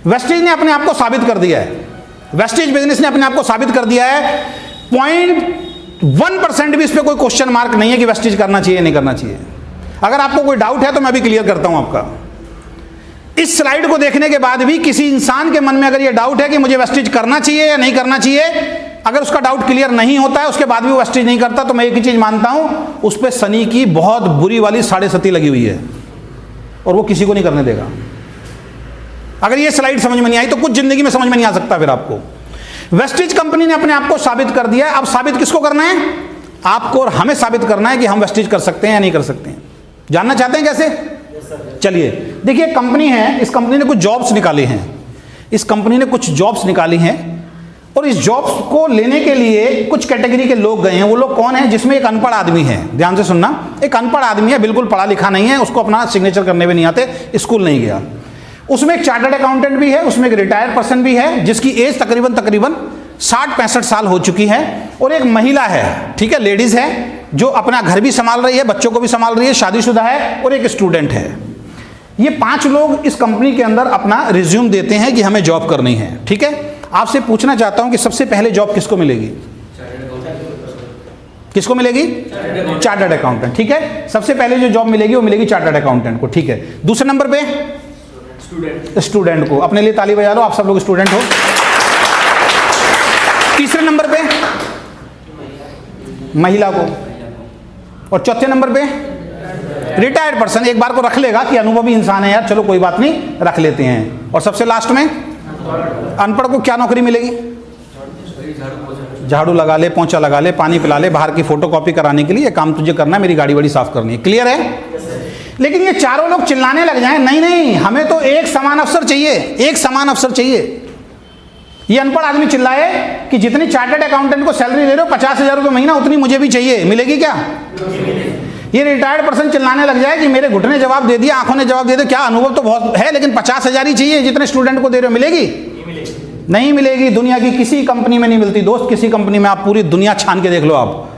Wastage ने अपने आप को साबित कर दिया है, वेस्टेज बिजनेस ने अपने आप को साबित कर दिया है। 0.1% भी इस पर कोई क्वेश्चन मार्क नहीं है कि वेस्टेज करना चाहिए नहीं करना चाहिए। अगर आपको कोई डाउट है तो मैं भी क्लियर करता हूं आपका। इस स्लाइड को देखने के बाद भी किसी इंसान के मन में अगर यह डाउट है कि मुझे वेस्टेज करना चाहिए या नहीं करना चाहिए, अगर उसका डाउट क्लियर नहीं होता है उसके बाद भी वो वेस्टेज नहीं करता, तो मैं एक ही चीज मानता हूं, उस पर शनि की बहुत बुरी वाली 7.5 लगी हुई है और वो किसी को नहीं करने देगा। अगर ये स्लाइड समझ में नहीं आई तो कुछ जिंदगी में समझ में नहीं आ सकता फिर आपको। वेस्टेज कंपनी ने अपने आप को साबित कर दिया है। अब साबित किसको करना है? आपको और हमें साबित करना है कि हम वेस्टेज कर सकते हैं या नहीं कर सकते हैं। जानना चाहते हैं कैसे? चलिए देखिए, कंपनी है, इस कंपनी ने कुछ जॉब्स निकाले हैं, इस कंपनी ने कुछ जॉब्स निकाली हैं और इस जॉब्स को लेने के लिए कुछ कैटेगरी के लोग गए हैं। वो लोग कौन है? जिसमें एक अनपढ़ आदमी है, ध्यान से सुनना, एक अनपढ़ आदमी है, बिल्कुल पढ़ा लिखा नहीं है, उसको अपना सिग्नेचर करने भी नहीं आते, स्कूल नहीं गया। उसमें एक चार्टर्ड अकाउंटेंट भी है, उसमें एक रिटायर्ड पर्सन भी है जिसकी एज तकरीबन 60-65 साल हो चुकी है, और एक महिला है, ठीक है, लेडीज है, जो अपना घर भी संभाल रही है, बच्चों को भी संभाल रही है, शादीशुदा है, और एक स्टूडेंट है। ये 5 लोग इस कंपनी के अंदर अपना रिज्यूम देते हैं कि हमें जॉब करनी है। ठीक है, आपसे पूछना चाहता हूं कि सबसे पहले जॉब किसको मिलेगी? किसको मिलेगी? Chartered accountant. ठीक है, सबसे पहले जो जॉब मिलेगी वो मिलेगी चार्टर्ड अकाउंटेंट को। ठीक है, दूसरे नंबर पे स्टूडेंट को। अपने लिए ताली बजा लो, आप सब लोग स्टूडेंट हो। तीसरे नंबर पे महिला को, और चौथे नंबर पे रिटायर्ड पर्सन। एक बार को रख लेगा कि अनुभवी इंसान है यार, चलो कोई बात नहीं, रख लेते हैं। और सबसे लास्ट में अनपढ़ को क्या नौकरी मिलेगी? झाड़ू लगा ले, पोंछा लगा ले, पानी पिला ले, बाहर की फोटोकॉपी कराने के लिए काम तुझे करना है, मेरी गाड़ी वाड़ी साफ करनी है। क्लियर है? लेकिन ये चारों लोग चिल्लाने लग जाएं, नहीं नहीं, हमें तो एक समान अवसर चाहिए, एक समान अवसर चाहिए। ये अनपढ़ आदमी चिल्लाए कि जितनी चार्टर्ड अकाउंटेंट को सैलरी दे रहे हो 50,000 रुपये महीना, उतनी मुझे भी चाहिए, मिलेगी क्या? ये रिटायर्ड पर्सन चिल्लाने लग जाए कि मेरे घुटने ने जवाब दे दिया, आंखों ने जवाब दे दिया, क्या अनुभव तो बहुत है लेकिन 50,000 ही चाहिए जितने स्टूडेंट को दे रहे हो, मिलेगी? नहीं मिलेगी। दुनिया की किसी कंपनी में नहीं मिलती दोस्त, किसी कंपनी में। आप पूरी दुनिया छान के देख लो। आप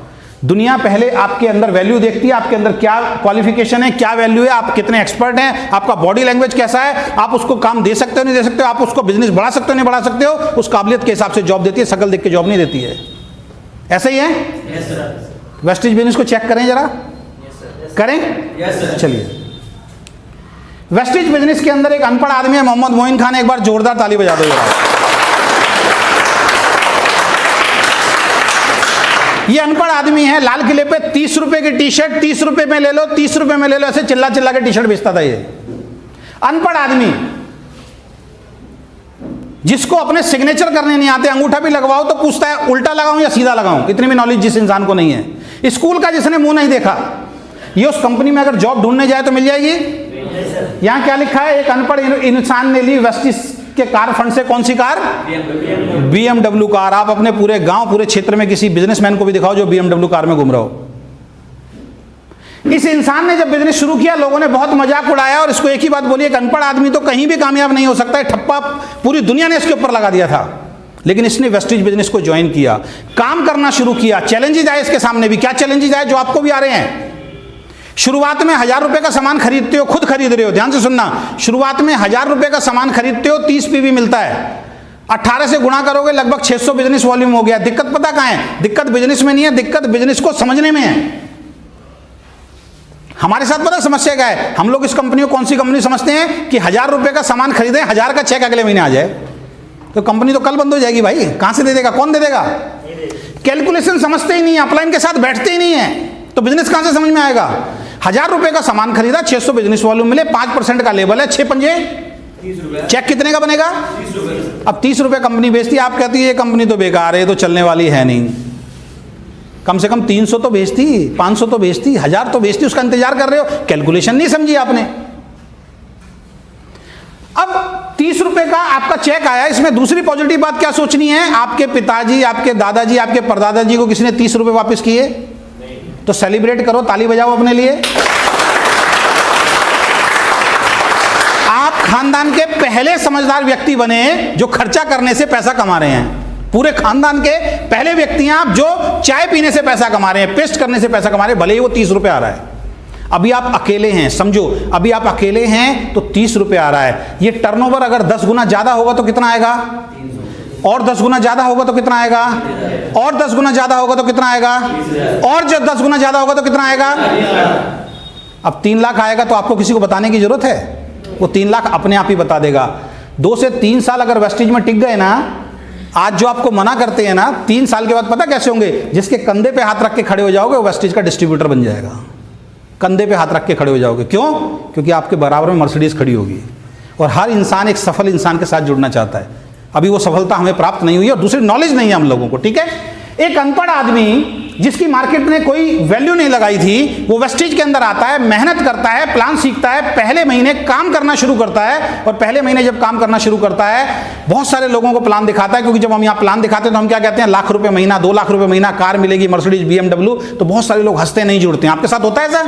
दुनिया पहले आपके अंदर वैल्यू देखती है, आपके अंदर क्या क्वालिफिकेशन है, क्या वैल्यू है, आप कितने एक्सपर्ट हैं, आपका बॉडी लैंग्वेज कैसा है, आप उसको काम दे सकते हो नहीं दे सकते हो, आप उसको बिजनेस बढ़ा सकते हो नहीं बढ़ा सकते हो, उस काबिलियत के हिसाब से जॉब देती है, शकल देख के जॉब नहीं देती है। ऐसा ही है? वेस्टेज बिजनेस को चेक करें जरा, करें? चलिए, वेस्टेज बिजनेस के अंदर एक अनपढ़ आदमी है, मोहम्मद मोइन खान। एक बार जोरदार ताली बजा दो जरा। ये अनपढ़ आदमी है, लाल किले पे 30 रुपए की टी शर्ट 30 रुपए में ले लो, 30 रुपए में ले लो, ऐसे चिल्ला चिल्ला के टी शर्ट बेचता था। ये अनपढ़ आदमी जिसको अपने सिग्नेचर करने नहीं आते, अंगूठा भी लगवाओ तो पूछता है उल्टा लगाऊं या सीधा लगाऊं, इतनी भी नॉलेज जिस इंसान को नहीं है, स्कूल का जिसने मुंह नहीं देखा, ये उस कंपनी में अगर जॉब ढूंढने जाए तो मिल जाएगी? यहां क्या लिखा है? एक अनपढ़ इंसान ने ली वेस्टेज के कार फंड से कौन सी कार? BMW car. आप अपने पूरे गांव, पूरे क्षेत्र में किसी बिजनेसमैन को भी दिखाओ जो BMW कार में घूम रहा हो। इस इंसान ने जब बिजनेस शुरू किया, लोगों ने बहुत मजाक उड़ाया और इसको एक ही बात बोली, एक अनपढ़ आदमी तो कहीं भी कामयाब नहीं हो सकता है, ठप्पा पूरी दुनिया ने इसके ऊपर लगा दिया था। लेकिन इसने वेस्टेज बिजनेस को ज्वाइन किया, काम करना शुरू किया। चैलेंजेस आए इसके सामने भी। क्या चैलेंजेस आए? जो आपको भी आ रहे हैं। शुरुआत में 1000 रुपए का सामान खरीदते हो, खुद खरीद रहे हो, ध्यान से सुनना, शुरुआत में 1000 रुपए का सामान खरीदते हो, 30 PV मिलता है, 18 से गुणा करोगे लगभग 600 बिजनेस वॉल्यूम हो गया। दिक्कत पता कहां है? दिक्कत बिजनेस में नहीं है, दिक्कत बिजनेस को समझने में है। हमारे साथ पता समस्या क्या है? हम लोग इस कंपनी को कौन सी कंपनी समझते हैं कि 1000 रुपए का सामान खरीदें, 1000 का चेक अगले महीने आ जाए, तो कंपनी तो कल बंद हो जाएगी भाई। कहां से दे देगा? कौन दे देगा? कैलकुलेशन समझते ही नहीं, अपलाइन के साथ बैठते ही नहीं है, तो बिजनेस कहां से समझ में आएगा? 1000 रुपए का सामान खरीदा, 600 बिजनेस वॉल्यूम मिले, 5% का लेवल है, 6 पंजे, चेक कितने का बनेगा? 30 रुपए। अब 30 रुपए कंपनी बेचती है, आप कहती है ये कंपनी तो बेकार है, ये तो चलने वाली है नहीं। कम से कम 300 तो बेचती, 500 तो बेचती, 1000 तो बेचती, उसका इंतजार कर रहे हो, कैलकुलेशन नहीं समझी आपने। अब 30 रुपए का आपका चेक आया, इसमें दूसरी पॉजिटिव बात क्या सोचनी है? आपके पिताजी, आपके दादाजी, आपके परदादाजी को किसी ने 30 रुपए वापस किए? तो सेलिब्रेट करो, ताली बजाओ अपने लिए। आप खानदान के पहले समझदार व्यक्ति बने जो खर्चा करने से पैसा कमा रहे हैं। पूरे खानदान के पहले व्यक्ति हैं आप जो चाय पीने से पैसा कमा रहे हैं, पेस्ट करने से पैसा कमा रहे हैं, भले ही वो 30 रुपए आ रहा है। अभी आप अकेले हैं, समझो अभी आप अकेले हैं तो 30 रुपए आ रहा है। ये टर्नओवर अगर 10 गुना ज्यादा होगा तो कितना आएगा, और 10 गुना ज्यादा होगा तो कितना आएगा, और 10 गुना ज्यादा होगा तो कितना आएगा, और जब 10 गुना ज्यादा होगा तो कितना आएगा। अब 3 लाख आएगा तो आपको किसी को बताने की जरूरत है, वो 3 लाख अपने आप ही बता देगा। 2 से 3 साल अगर वेस्टेज में टिक गए ना, आज जो आपको मना करते हैं ना, 3 साल के बाद पता कैसे होंगे, जिसके कंधे पे हाथ रख के खड़े हो जाओगे वो वेस्टेज का डिस्ट्रीब्यूटर बन जाएगा। कंधे पे हाथ रख के खड़े हो जाओगे, क्यों? क्योंकि आपके बराबर में मर्सिडीज खड़ी होगी। और हर इंसान एक सफल इंसान के साथ जुड़ना चाहता है। अभी वो सफलता हमें प्राप्त नहीं हुई और दूसरी नॉलेज नहीं है हम लोगों को, ठीक है। एक अनपढ़ आदमी जिसकी मार्केट में कोई वैल्यू नहीं लगाई थी, वो वेस्टेज के अंदर आता है, मेहनत करता है, प्लान सीखता है, पहले महीने काम करना शुरू करता है। और पहले महीने जब काम करना शुरू करता है, बहुत सारे लोगों को प्लान दिखाता है, क्योंकि जब हम यहाँ प्लान दिखाते हैं तो हम क्या कहते हैं, लाख रुपए महीना, 2 लाख रुपए महीना, कार मिलेगी, मर्सिडीज, BMW। तो बहुत सारे लोग हंसते नहीं जुड़ते हैं। आपके साथ होता है ऐसा?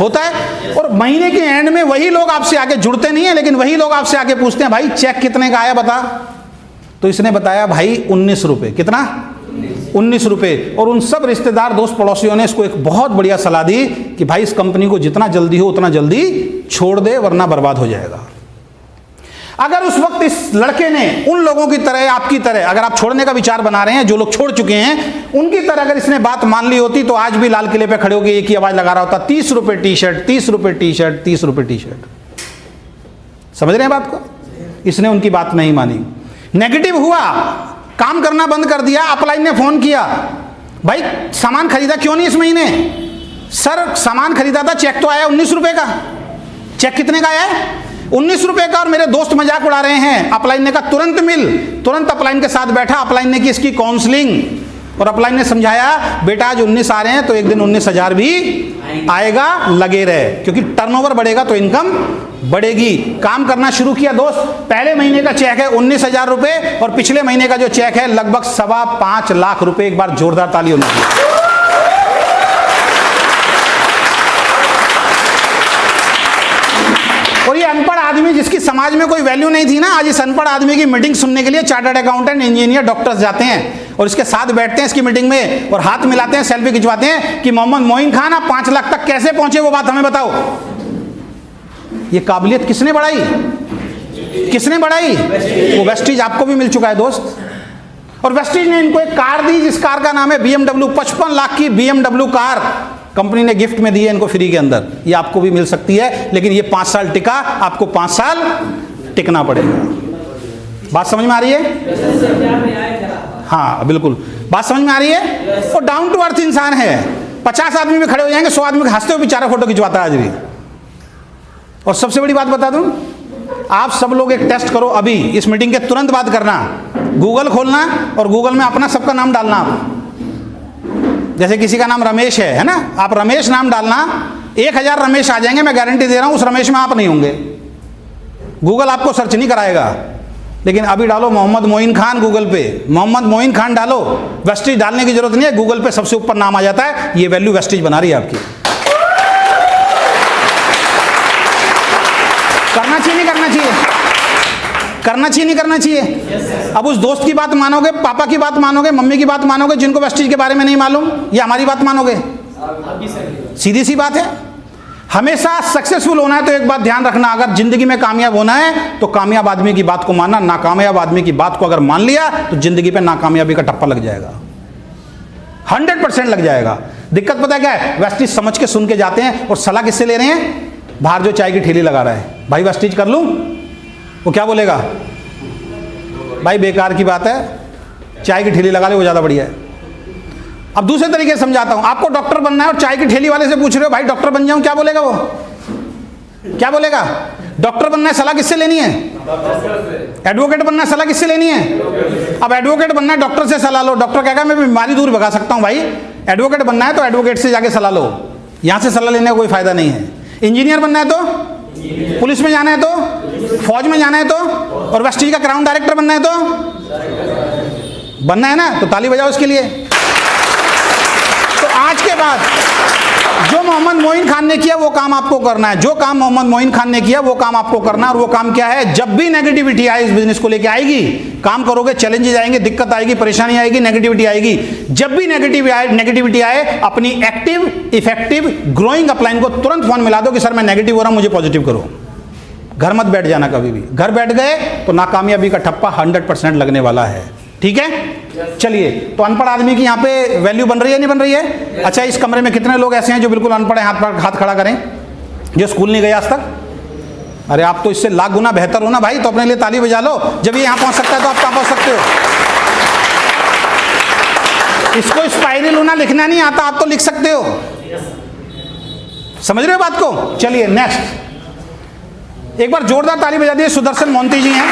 होता है। और महीने के एंड में वही लोग आपसे आगे जुड़ते नहीं है, लेकिन वही लोग आपसे आगे पूछते हैं, भाई चेक कितने का आया बता। तो इसने बताया भाई 19 रुपए। कितना? 19 रुपए। और उन सब रिश्तेदार, दोस्त, पड़ोसियों ने इसको एक बहुत बढ़िया सलाह दी कि भाई इस कंपनी को जितना जल्दी हो उतना जल्दी छोड़ दे, वरना बर्बाद हो जाएगा। अगर उस वक्त इस लड़के ने उन लोगों की तरह, आपकी तरह, अगर आप छोड़ने का विचार बना रहे हैं, जो लोग छोड़ चुके हैं, उनकी तरह अगर इसने बात मान ली होती तो आज भी लाल किले पे खड़े होकर एक ही आवाज लगा रहा होता, 30 रुपए टी शर्ट, 30 रुपए टी शर्ट, 30 रुपए टी शर्ट। समझ रहे हैं बात को? इसने उनकी बात नहीं मानी, नेगेटिव हुआ, काम करना बंद कर दिया। अपलाइन ने फोन किया, भाई सामान खरीदा क्यों नहीं इस महीने? सर सामान खरीदा था, चेक तो आया 19 रुपए का। चेक कितने का आया है? 19 रुपए का। और मेरे दोस्त मजाक उड़ा रहे हैं। अपलाइन ने कहा तुरंत मिल। तुरंत अपलाइन के साथ बैठा, अपलाइन ने की इसकी काउंसलिंग, और अपलाइन ने समझाया, बेटा आज 19 आ रहे हैं तो एक दिन 19,000 भी आएगा, लगे रहे, क्योंकि टर्नओवर बढ़ेगा तो इनकम बढ़ेगी। काम करना शुरू किया दोस्त। पहले महीने का चेक है 19,000 रुपए, और पिछले महीने का जो चेक है लगभग 5.25 लाख रुपए। एक बार जोरदार ताली होनी चाहिए। और ये अनपढ़ आदमी जिसकी समाज में कोई वैल्यू नहीं थी ना, आज इस अनपढ़ आदमी की मीटिंग सुनने के लिए चार्टर्ड अकाउंटेंट, इंजीनियर, डॉक्टर्स जाते हैं और इसके साथ बैठते हैं इसकी मीटिंग में और हाथ मिलाते हैं, सेल्फी खिंचवाते हैं कि मोहम्मद मोइन खान आप 5 लाख तक कैसे पहुंचे, वो बात हमें बताओ। ये काबिलियत किसने बढ़ाई? किसने बढ़ाई? वो वेस्टेज आपको भी मिल चुका है दोस्त। और वेस्टेज ने इनको एक कार दी, जिस कार का नाम है BMW। 55 लाख की BMW कार कंपनी ने गिफ्ट में दी है इनको फ्री के अंदर। ये आपको भी मिल सकती है, लेकिन ये 5 साल टिका, आपको 5 साल टिकना पड़ेगा। बात समझ में आ रही है? हाँ बिल्कुल, बात समझ में आ रही है। और डाउन टू अर्थ इंसान है। 50 आदमी में खड़े हो जाएंगे, 100 आदमी हंसते हुए बेचारा फोटो खिंचवाता है आज भी। और सबसे बड़ी बात बता दूं, आप सब लोग एक टेस्ट करो, अभी इस मीटिंग के तुरंत बाद करना, गूगल खोलना और गूगल में अपना सबका नाम डालना। जैसे किसी का नाम रमेश है ना, आप रमेश नाम डालना, 1000 रमेश आ जाएंगे, मैं गारंटी दे रहा हूं। उस रमेश में आप नहीं होंगे, गूगल आपको सर्च नहीं कराएगा। लेकिन अभी डालो मोहम्मद मोइन खान गूगल पे, मोहम्मद मोइन खान डालो, वेस्टेज डालने की जरूरत नहीं है, गूगल पे सबसे ऊपर नाम आ जाता है। ये वैल्यू वेस्टेज बना रही है आपकी। करना चाहिए नहीं करना चाहिए? करना चाहिए नहीं करना चाहिए? अब उस दोस्त की बात मानोगे, पापा की बात मानोगे, मम्मी की बात मानोगे जिनको वेस्टेज के बारे में नहीं मालूम, या हमारी बात मानोगे? सीधी सी बात है। हमेशा सक्सेसफुल होना है तो एक बात ध्यान रखना, अगर जिंदगी में कामयाब होना है तो कामयाब आदमी की बात को मानना, नाकामयाब आदमी की बात को अगर मान लिया तो जिंदगी पे नाकामयाबी का टप्पा लग जाएगा, 100% लग जाएगा। दिक्कत पता है क्या है? वेस्टेज समझ के सुन के जाते हैं और सलाह किससे ले रहे हैं? बाहर जो चाय की ठेली लगा रहा है, भाई वेस्टेज कर लूं, वो क्या बोलेगा? भाई बेकार की बात है, चाय की ठेली लगा ले, वो ज्यादा बढ़िया है। अब दूसरे तरीके से समझाता हूं, आपको डॉक्टर बनना है और चाय की ठेली वाले से पूछ रहे हो भाई डॉक्टर बन जाऊं, क्या बोलेगा वो? क्या बोलेगा? डॉक्टर बनना है, सलाह किससे लेनी है? एडवोकेट बनना है, सलाह किससे लेनी है? अब एडवोकेट बनना है, डॉक्टर से सलाह लो। डॉक्टर कहेगा मैं बीमारी दूर भगा सकता हूं। भाई एडवोकेट बनना है तो एडवोकेट से जाके सलाह लो, यहां से सलाह लेने का कोई फायदा नहीं है। इंजीनियर बनना है तो, पुलिस में जाना है तो, फौज में जाना है तो, और वेस्टेज का क्राउन डायरेक्टर बनना है तो, बनना है ना, तो ताली बजाओ इसके लिए। तो आज के बाद जो मोहम्मद मोइन खान ने किया वो काम आपको करना है, जो काम मोहम्मद मोइन खान ने किया वो काम आपको करना है। और वो काम क्या है? जब भी नेगेटिविटी आए इस बिजनेस को लेके आएगी, काम करोगे, चैलेंजेस आएंगे, दिक्कत आएगी, परेशानी आएगी, नेगेटिविटी आएगी। जब भी नेगेटिविटी आए अपनी एक्टिव इफेक्टिव ग्रोइंग अपलाइन को तुरंत फोन मिला दो कि सर मैं नेगेटिव हो रहा हूं, मुझे पॉजिटिव करो। घर मत बैठ जाना कभी भी, घर बैठ गए तो नाकामयाबी का ठप्पा 100% लगने वाला है। ठीक है, चलिए। तो अनपढ़ आदमी की यहाँ पे वैल्यू बन रही है नहीं बन रही है? अच्छा, इस कमरे में कितने लोग ऐसे हैं जो बिल्कुल अनपढ़ हैं? हाथ खड़ा करें, जो स्कूल नहीं गए आज तक। अरे आप तो इससे लाख गुना बेहतर हो ना भाई, तो अपने लिए ताली बजा लो। जब ये यहाँ पहुँच सकता है तो आप कहाँ पहुँच सकते हो? इसको स्पाइरल होना लिखना नहीं आता, आप तो लिख सकते हो। समझ रहे हो बात को? चलिए नेक्स्ट, एक बार जोरदार ताली बजा दिए। सुदर्शन मोंती जी हैं,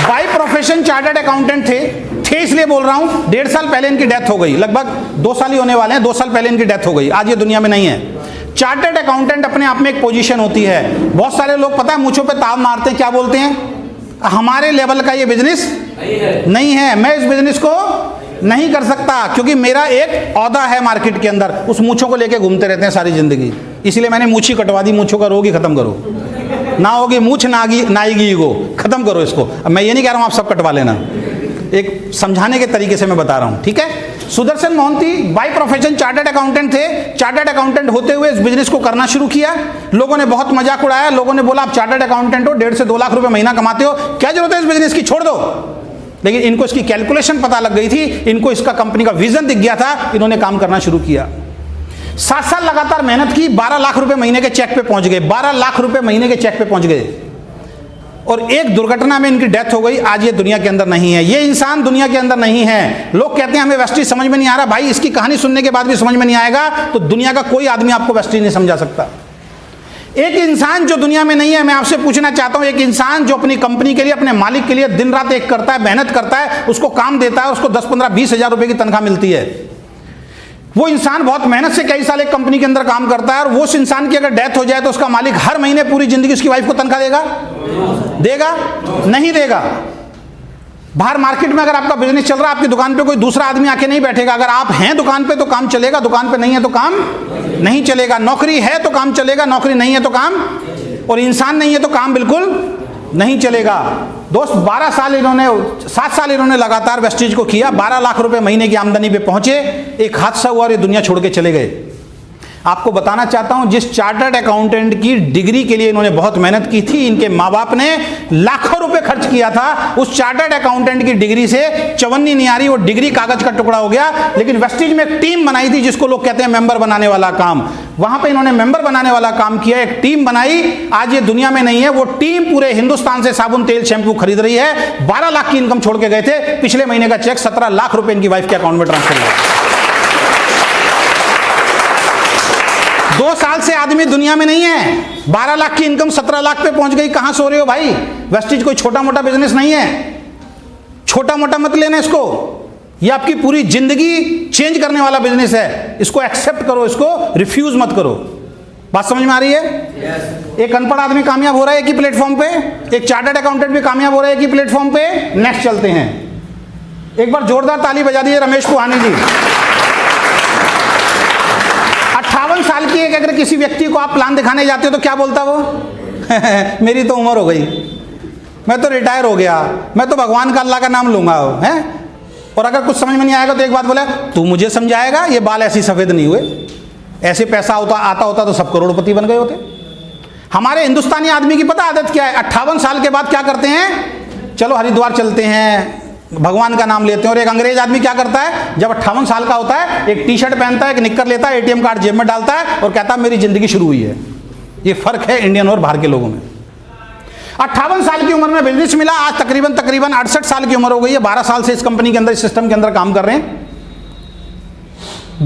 बाय प्रोफेशन चार्टर्ड अकाउंटेंट थे इसलिए बोल रहा हूं। 1.5 साल पहले इनकी डेथ हो गई, लगभग 2 साल ही होने वाले हैं। 2 साल पहले इनकी डेथ हो गई, आज ये दुनिया में नहीं है। चार्टर्ड अकाउंटेंट अपने आप में एक पोजीशन होती है। बहुत सारे लोग पता है मूंछों पे ताव मारते हैं, क्या बोलते हैं? हमारे लेवल का ये बिजनेस नहीं है, मैं इस बिजनेस को नहीं कर सकता क्योंकि मेरा एक औहदा है मार्केट के अंदर। उस मूंछों को लेके घूमते रहते हैं सारी जिंदगी, इसलिए मैंने मूंछ ही कटवा दी। मूंछों का रोग ही खत्म करो, ना होगी मूंछ ना आएगी ईगो, खत्म करो इसको। अब मैं ये नहीं कह रहा हूं आप सब कटवा लेना, एक समझाने के तरीके से मैं बता रहा हूं। ठीक है, Sudarshan Mohanty by profession chartered accountant थे। चार्टर्ड अकाउंटेंट होते हुए इस बिजनेस को करना शुरू किया। लोगों ने बहुत मजाक उड़ाया, लोगों ने बोला आप चार्टर्ड अकाउंटेंट हो, 1.5 से 2 लाख रुपए महीना कमाते हो, क्या जरूरत है इस बिजनेस की, छोड़ दो। लेकिन इनको इसकी कैलकुलेशन पता लग गई थी, इनको इसका कंपनी का विजन दिख गया था, इन्होंने काम करना शुरू किया। 7 साल लगातार मेहनत की, 12 लाख रुपए महीने के चेक पे पहुंच गए, 12 लाख रुपए महीने के चेक पे पहुंच गए। और एक दुर्घटना में इनकी डेथ हो गई। आज ये दुनिया के अंदर नहीं है, ये इंसान दुनिया के अंदर नहीं है। लोग कहते हैं हमें वेस्टीज समझ में नहीं आ रहा। भाई इसकी कहानी सुनने के बाद भी समझ में नहीं आएगा तो दुनिया का कोई आदमी आपको वेस्टीज नहीं समझा सकता। एक इंसान जो दुनिया में नहीं है, मैं आपसे पूछना चाहता हूं, एक इंसान जो अपनी कंपनी के लिए, अपने मालिक के लिए दिन रात एक करता है, मेहनत करता है, उसको काम देता है, उसको 10, 15, 20 हजार रुपए की तनख्वाह मिलती है। वो इंसान बहुत मेहनत से कई साल एक कंपनी के अंदर काम करता है और वो उस इंसान की अगर डेथ हो जाए तो उसका मालिक हर महीने पूरी जिंदगी उसकी वाइफ को तनख्वाह देगा? देगा? नहीं देगा। बाहर मार्केट में अगर आपका बिजनेस चल रहा है, आपकी दुकान पे कोई दूसरा आदमी आके नहीं बैठेगा। अगर आप हैं दुकान पे तो काम चलेगा, दुकान पे नहीं है तो काम नहीं चलेगा। नौकरी है तो काम चलेगा, नौकरी नहीं है तो काम, और इंसान नहीं है तो काम बिल्कुल नहीं चलेगा। दोस्त 7 साल इन्होंने लगातार वेस्टीज को किया, 12 लाख रुपए महीने की आमदनी पे पहुंचे। एक हादसा हुआ और ये दुनिया छोड़ के चले गए। आपको बताना चाहता हूं, जिस चार्टर्ड अकाउंटेंट की डिग्री के लिए इन्होंने बहुत मेहनत की थी, इनके माँ बाप ने लाखों रुपए खर्च किया था, उस चार्टर्ड अकाउंटेंट की डिग्री से चवन्नी नहीं आ रही, वो डिग्री कागज का टुकड़ा हो गया। लेकिन वेस्टीज में एक टीम बनाई थी जिसको लोग कहते हैं मेंबर बनाने वाला काम। वहां पे इन्होंने मेंबर बनाने वाला काम किया, एक टीम बनाई। आज ये दुनिया में नहीं है, वो टीम पूरे हिंदुस्तान से साबुन तेल शैंपू खरीद रही है। 12 लाख की इनकम छोड़ के गए थे, पिछले महीने का चेक 17 लाख रुपए इनकी वाइफ के अकाउंट में ट्रांसफर हुआ। 2 साल से आदमी दुनिया में नहीं है, 12 लाख की इनकम 17 लाख पे पहुंच गई। कहां सो रहे हो भाई? वेस्टीज कोई छोटा मोटा बिजनेस नहीं है, छोटा मोटा मत लेना इसको। ये आपकी पूरी जिंदगी चेंज करने वाला बिजनेस है। इसको एक्सेप्ट करो, इसको रिफ्यूज मत करो। बात समझ में आ रही है? एक अनपढ़ आदमी कामयाब हो रहा है एक ही प्लेटफॉर्म पे, एक चार्टर्ड अकाउंटेंट भी कामयाब हो रहा है एक ही प्लेटफॉर्म पे। नेक्स्ट चलते हैं, एक बार जोरदार ताली बजा दीजिए रमेश पुहानी जी। 58 साल की एक अगर किसी व्यक्ति को आप प्लान दिखाने जाते हो तो क्या बोलता वो? मेरी तो उम्र हो गई, मैं तो रिटायर हो गया, मैं तो भगवान का अल्लाह का नाम लूंगा है। और अगर कुछ समझ में नहीं आएगा तो एक बात बोला, तू मुझे समझाएगा? ये बाल ऐसे सफेद नहीं हुए, ऐसे पैसा आता होता तो सब करोड़पति बन गए होते। हमारे हिंदुस्तानी आदमी की पता आदत क्या है? 58 साल के बाद क्या करते हैं? चलो हरिद्वार चलते हैं, भगवान का नाम लेते हैं। और एक अंग्रेज आदमी क्या करता है? जब 58 साल का होता है, एक टी शर्ट पहनता है, एक निक्कर लेता है, ATM कार्ड जेब में डालता है और कहता है मेरी जिंदगी शुरू हुई है। ये फर्क है इंडियन और बाहर के लोगों में। 58 साल की उम्र में बिजनेस मिला, आज तकरीबन 68 साल की उम्र हो गई है। 12 साल से इस कंपनी के अंदर, इस सिस्टम के अंदर काम कर रहे हैं।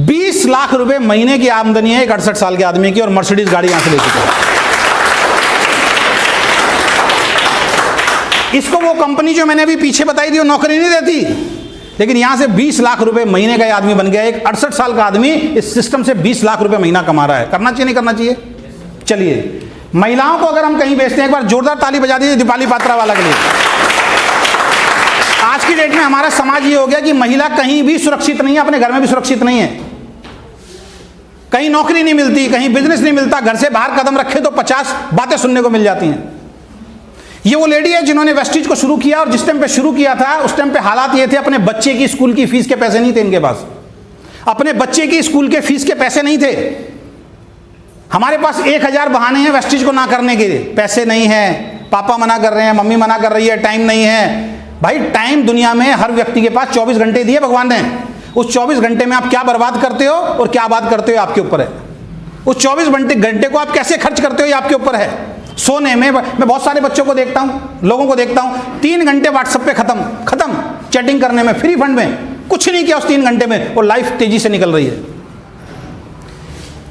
20 लाख रुपए महीने की आमदनी है एक 68 साल के आदमी की, और मर्सिडीज गाड़ी यहां से ले चुके हैं। इसको वो कंपनी जो मैंने अभी पीछे बताई थी वो नौकरी नहीं देती, लेकिन यहां से 20 लाख रुपए महीने का आदमी बन गया। एक 68 साल का आदमी इस सिस्टम से 20 लाख रुपए महीना कमा रहा है। करना चाहिए नहीं करना चाहिए? चलिए, महिलाओं को अगर हम कहीं बेचते हैं, एक बार जोरदार ताली बजा दीजिए दीपाली पात्रा वाला के लिए। आज की डेट में हमारा समाज ये हो गया कि महिला कहीं भी सुरक्षित नहीं है, अपने घर में भी सुरक्षित नहीं है। कहीं नौकरी नहीं मिलती, कहीं बिजनेस नहीं मिलता, घर से बाहर कदम रखे तो 50 बातें सुनने को मिल जाती हैं। ये वो लेडी है जिन्होंने वेस्टिज को शुरू किया, और जिस टाइम पे शुरू किया था उस टाइम पे हालात ये थे, अपने बच्चे की स्कूल की फीस के पैसे नहीं थे इनके पास, अपने बच्चे की स्कूल के फीस के पैसे नहीं थे। हमारे पास 1000 बहाने हैं वेस्टिज को ना करने के, पैसे नहीं है, पापा मना कर रहे हैं, मम्मी मना कर रही है, टाइम नहीं है। भाई टाइम दुनिया में हर व्यक्ति के पास 24 घंटे दिए भगवान ने। उस 24 घंटे में आप क्या बर्बाद करते हो और क्या आबाद करते हो आपके ऊपर है। उस 24 घंटे को आप कैसे खर्च करते हो ये आपके ऊपर है। सोने में मैं बहुत सारे बच्चों को देखता हूं, लोगों को देखता हूं, 3 घंटे व्हाट्सएप पे खत्म चैटिंग करने में, फ्री फंड में, कुछ नहीं किया उस 3 घंटे में, और लाइफ तेजी से निकल रही है।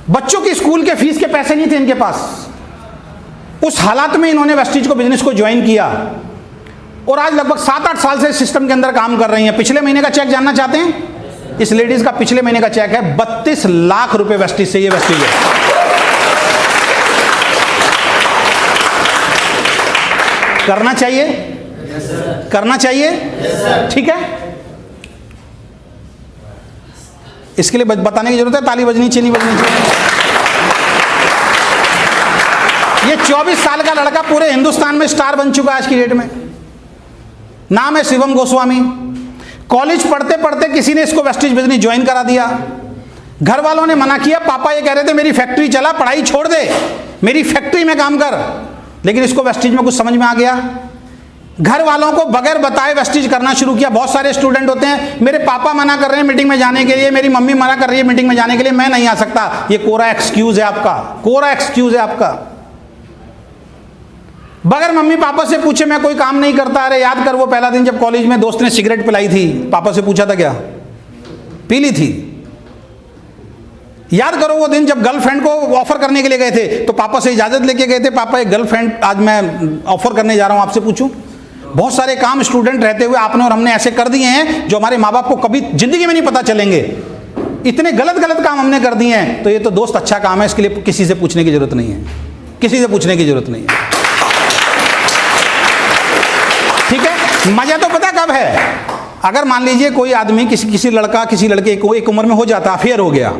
बच्चों की स्कूल के फीस के पैसे नहीं थे इनके पास। उस हालात में इन्होंने वेस्टिज को बिजनेस को ज्वाइन किया, और आज लगभग 7-8 साल से सिस्टम के अंदर काम कर रही हैं। पिछले महीने का चेक जानना चाहते हैं? इस लेडीज का पिछले महीने का चेक है 32 लाख रुपए वेस्टिज से। ये वेस्टिज है, करना चाहिए, करना चाहिए, ठीक है। इसके लिए बताने की जरूरत है, ताली बजनी चाहिए, नहीं बजनी चाहिए। ये 24 साल का लड़का पूरे हिंदुस्तान में स्टार बन चुका है आज की डेट में। नाम है शिवम गोस्वामी। कॉलेज पढ़ते पढ़ते किसी ने इसको वेस्टिज बिजनेस ज्वाइन करा दिया। घर वालों ने मना किया, पापा ये कह रहे थे मेरी फैक्ट्री चला, पढ़ाई छोड़ दे, मेरी फैक्ट्री में काम कर। लेकिन इसको वेस्टिज में कुछ समझ में आ गया। घर वालों को बगैर बताए वेस्टिज करना शुरू किया। बहुत सारे स्टूडेंट होते हैं, मेरे पापा मना कर रहे हैं मीटिंग में जाने के लिए, मेरी मम्मी मना कर रही है मीटिंग में जाने के लिए, मैं नहीं आ सकता। ये कोरा एक्सक्यूज है आपका, कोरा एक्सक्यूज है आपका। बगैर मम्मी पापा से पूछे मैं कोई काम नहीं करता। अरे याद कर वो पहला दिन जब कॉलेज में दोस्त ने सिगरेट पिलाई थी, पापा से पूछा था क्या? पी ली थी। याद करो वो दिन जब गर्लफ्रेंड को ऑफर करने के लिए गए थे, तो पापा से इजाजत लेके गए थे, पापा एक गर्लफ्रेंड आज मैं ऑफर करने जा रहा हूं, आपसे पूछूं। बहुत सारे काम स्टूडेंट रहते हुए आपने और हमने ऐसे कर दिए हैं जो हमारे माँ बाप को कभी जिंदगी में नहीं पता चलेंगे। इतने गलत गलत काम हमने कर दिए हैं। तो ये तो दोस्त अच्छा काम है, इसके लिए किसी से पूछने की जरूरत नहीं है, किसी से पूछने की जरूरत नहीं है, ठीक है। मजा तो पता कब है? अगर मान लीजिए कोई आदमी किसी लड़का किसी लड़के को एक उम्र में हो जाता, अफेयर हो गया,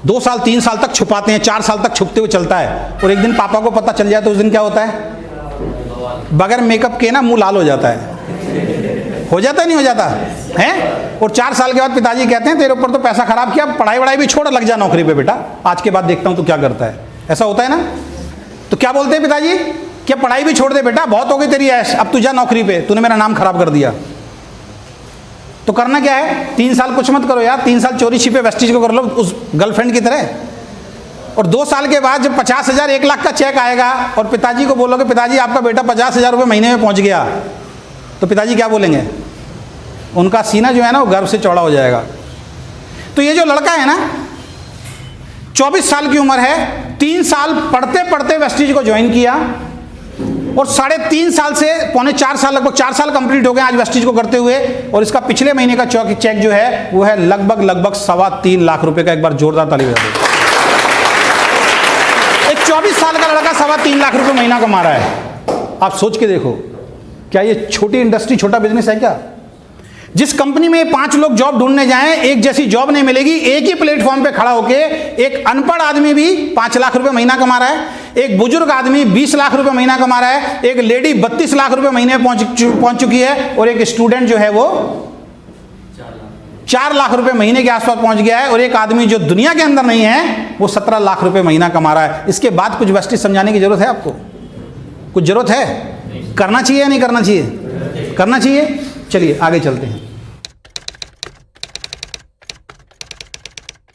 2 साल 3 साल तक छुपाते हैं, 4 साल तक छुपते हुए चलता है, और एक दिन पापा को पता चल जाए तो उस दिन क्या होता है? बगैर मेकअप के ना मुंह लाल हो जाता है। हो जाता है नहीं हो जाता है? और 4 साल के बाद पिताजी कहते हैं तेरे ऊपर तो पैसा खराब किया, पढ़ाई वढ़ाई भी छोड़, लग जा नौकरी पे बेटा, आज के बाद देखता हूं तो क्या करता है। ऐसा होता है ना? तो क्या बोलते हैं पिताजी? क्या पढ़ाई भी छोड़ दे बेटा, बहुत हो गई तेरी ऐश, अब तू जा नौकरी पे, तूने मेरा नाम खराब कर दिया। तो करना क्या है? 3 साल कुछ मत करो यार, 3 साल चोरी छिपे वेस्टिज को कर लो उस गर्लफ्रेंड की तरह। और 2 साल के बाद जब 50,000 1 लाख का चेक आएगा और पिताजी को बोलोगे पिताजी आपका बेटा 50,000 रुपये महीने में पहुंच गया, तो पिताजी क्या बोलेंगे? उनका सीना जो है ना वो गर्व से चौड़ा हो जाएगा। तो ये जो लड़का है ना, 24 साल की उम्र है, 3 साल पढ़ते पढ़ते वेस्टिज को ज्वाइन किया, और 3.5 साल से पौने 4 साल, लगभग 4 साल कंप्लीट हो गए आज वेस्टिज को करते हुए। और इसका पिछले महीने का चेक जो है वो है लगभग 3.25 लाख रुपए का। एक बार जोरदार ताली बजा दो। एक 24 साल का लड़का 3.25 लाख रुपए महीना कमा रहा है। आप सोच के देखो, क्या ये छोटी इंडस्ट्री, छोटा बिजनेस है क्या? जिस कंपनी में 5 लोग जॉब ढूंढने जाएं, एक जैसी जॉब नहीं मिलेगी। एक ही प्लेटफॉर्म पे खड़ा होके एक अनपढ़ आदमी भी 5 लाख रुपए महीना कमा रहा है, एक बुजुर्ग आदमी 20 लाख रुपए महीना कमा रहा है, एक लेडी 32 लाख रुपए महीने पहुंच चुकी है, और एक स्टूडेंट जो है वो 4 लाख रुपए महीने के आसपास पहुंच गया है, और एक आदमी जो दुनिया के अंदर नहीं है वो 17 लाख रुपए महीना कमा रहा है। इसके बाद कुछ वेस्टिज समझाने की जरूरत है आपको? कुछ जरूरत है? करना चाहिए या नहीं करना चाहिए? करना चाहिए। चलिए आगे चलते हैं।